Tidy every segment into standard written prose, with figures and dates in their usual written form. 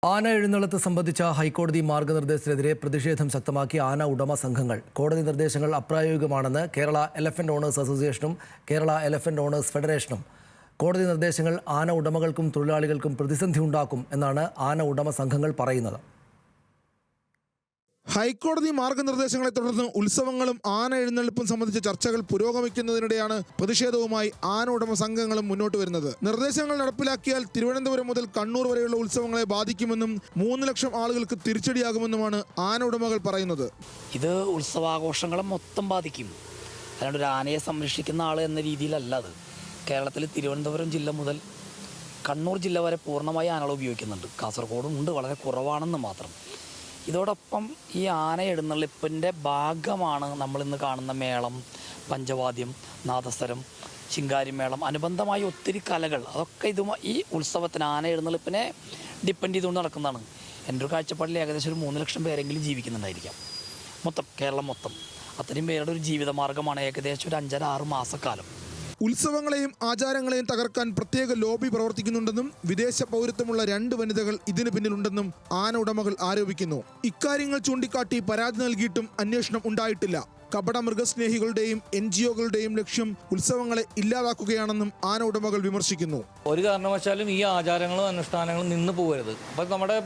ആന എഴുന്നള്ളത്ത് സംബന്ധിച്ച ഹൈക്കോടതി മാർഗനിർദ്ദേശത്തിനെതിരെ പ്രതിഷേധം ശക്തമാക്കി ആന ഉടമ സംഘങ്ങൾ. കോടതി നിർദ്ദേശങ്ങൾ അപ്രായോഗികമാണെന്ന് കേരള എലഫന്റ് ഓണേഴ്സ് അസോസിയേഷനും കേരള എലഫന്റ് ഓണേഴ്സ് ഫെഡറേഷനും. കോടതി നിർദ്ദേശങ്ങൾ ആന ഉടമകൾക്കും തൊഴിലാളികൾക്കും പ്രതിസന്ധി ഉണ്ടാക്കും എന്നാണ് ആന ഉടമ സംഘങ്ങൾ പറയുന്നത്. ഹൈക്കോടതി മാർഗനിർദ്ദേശങ്ങളെ തുടർന്ന് ഉത്സവങ്ങളും ആന എഴുന്നള്ളിപ്പും സംബന്ധിച്ച ചർച്ചകൾ പുരോഗമിക്കുന്നതിനിടെയാണ് പ്രതിഷേധവുമായി ആന ഉടമ സംഘങ്ങളും മുന്നോട്ട് വരുന്നത്. നിർദ്ദേശങ്ങൾ നടപ്പിലാക്കിയാൽ തിരുവനന്തപുരം മുതൽ കണ്ണൂർ വരെയുള്ള ഉത്സവങ്ങളെ ബാധിക്കുമെന്നും 3 ലക്ഷം ആളുകൾക്ക് തിരിച്ചടിയാകുമെന്നുമാണ് ആന ഉടമകൾ പറയുന്നത്. ഇത് ഉത്സവാഘോഷങ്ങളെ മൊത്തം ബാധിക്കും. അല്ലാണ്ട് ഒരു ആനയെ സംരക്ഷിക്കുന്ന ആൾ എന്ന രീതിയിലല്ല അത്. കേരളത്തിൽ തിരുവനന്തപുരം ജില്ല മുതൽ കണ്ണൂർ ജില്ല വരെ പൂർണ്ണമായി ആനകൾ ഉപയോഗിക്കുന്നുണ്ട്. കാസർഗോഡും ഉണ്ട്, വളരെ കുറവാണെന്ന് മാത്രം. ഇതോടൊപ്പം ഈ ആന എഴുന്നള്ളിപ്പിൻ്റെ ഭാഗമാണ് നമ്മളിന്ന് കാണുന്ന മേളം, പഞ്ചവാദ്യം, നാദസ്വരം, ശിങ്കാരിമേളം, അനുബന്ധമായ ഒത്തിരി കലകൾ. അതൊക്കെ ഈ ഉത്സവത്തിന്, ആന എഴുന്നള്ളിപ്പിനെ ഡിപ്പെൻഡ് ചെയ്തുകൊണ്ട് നടക്കുന്നതാണ്. എൻ്റെ ഒരു കാഴ്ചപ്പാടിൽ ഏകദേശം ഒരു 3 ലക്ഷം പേരെങ്കിലും ജീവിക്കുന്നുണ്ടായിരിക്കാം. കേരളം മൊത്തം അത്രയും പേരുടെ ഒരു ജീവിതമാർഗ്ഗമാണ് ഏകദേശം ഒരു 5-6 മാസക്കാലം. ഉത്സവങ്ങളെയും ആചാരങ്ങളെയും തകർക്കാൻ പ്രത്യേക ലോബി പ്രവർത്തിക്കുന്നുണ്ടെന്നും വിദേശ പൗരത്വമുള്ള 2 വനിതകൾ ഇതിന് പിന്നിലുണ്ടെന്നും ആന ഉടമകൾ ആരോപിക്കുന്നു. ഇക്കാര്യങ്ങൾ ചൂണ്ടിക്കാട്ടി പരാതി നൽകിയിട്ടും അന്വേഷണം ഉണ്ടായിട്ടില്ല. കപട മൃഗസ്നേഹികളുടെയും NGOകളുടെയും ലക്ഷ്യം ഉത്സവങ്ങളെ ഇല്ലാതാക്കുകയാണെന്നും ആന ഉടമകൾ വിമർശിക്കുന്നു. ഒരു കാരണവശാലും ഈ ആചാരങ്ങളും അനുഷ്ഠാനങ്ങളും നിന്ന് പോകരുത്. അപ്പം നമ്മുടെ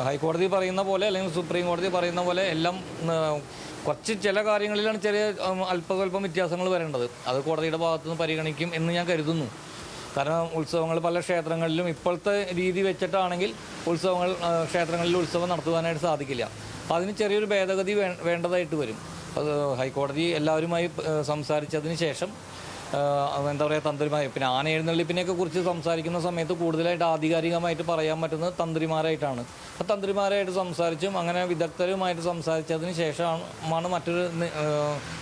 ഹൈക്കോടതി പറയുന്ന പോലെ അല്ലെങ്കിൽ സുപ്രീം കോടതി പറയുന്ന പോലെ എല്ലാം കുറച്ച് ചില കാര്യങ്ങളിലാണ് ചെറിയ അല്പസ്വല്പം വ്യത്യാസങ്ങൾ വരേണ്ടത്. അത് കോടതിയുടെ ഭാഗത്തുനിന്ന് പരിഗണിക്കും എന്ന് ഞാൻ കരുതുന്നു. കാരണം ഉത്സവങ്ങൾ പല ക്ഷേത്രങ്ങളിലും ഇപ്പോഴത്തെ രീതി വെച്ചിട്ടാണെങ്കിൽ ക്ഷേത്രങ്ങളിൽ ഉത്സവം നടത്തുവാനായിട്ട് സാധിക്കില്ല. അപ്പോൾ അതിന് ചെറിയൊരു ഭേദഗതി വേണ്ടതായിട്ട് വരും. അത് ഹൈക്കോടതി എല്ലാവരുമായി സംസാരിച്ചതിന് ശേഷം എന്താ പറയുക, തന്ത്രിമാർ, പിന്നെ ആന എഴുന്നള്ളിപ്പിനെയൊക്കെ കുറിച്ച് സംസാരിക്കുന്ന സമയത്ത് കൂടുതലായിട്ട് ആധികാരികമായിട്ട് പറയാൻ പറ്റുന്നത് തന്ത്രിമാരായിട്ടാണ്. അപ്പോൾ തന്ത്രിമാരായിട്ട് സംസാരിച്ചും അങ്ങനെ വിദഗ്ധരുമായിട്ട് സംസാരിച്ചതിന് ശേഷമാണ് മറ്റൊരു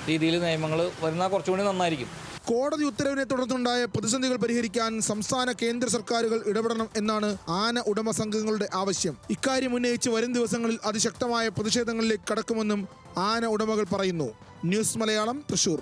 രീതിയിൽ നിയമങ്ങൾ വരുന്ന കുറച്ചുകൂടി നന്നായിരിക്കും. കോടതി ഉത്തരവിനെ തുടർന്നുണ്ടായ പ്രതിസന്ധികൾ പരിഹരിക്കാൻ സംസ്ഥാന കേന്ദ്ര സർക്കാരുകൾ ഇടപെടണം എന്നാണ് ആന ഉടമ സംഘങ്ങളുടെ ആവശ്യം. ഇക്കാര്യം ഉന്നയിച്ച് വരും ദിവസങ്ങളിൽ അതിശക്തമായ പ്രതിഷേധങ്ങളിലേക്ക് കടക്കുമെന്നും ആന ഉടമകൾ പറയുന്നു. ന്യൂസ് മലയാളം, തൃശൂർ.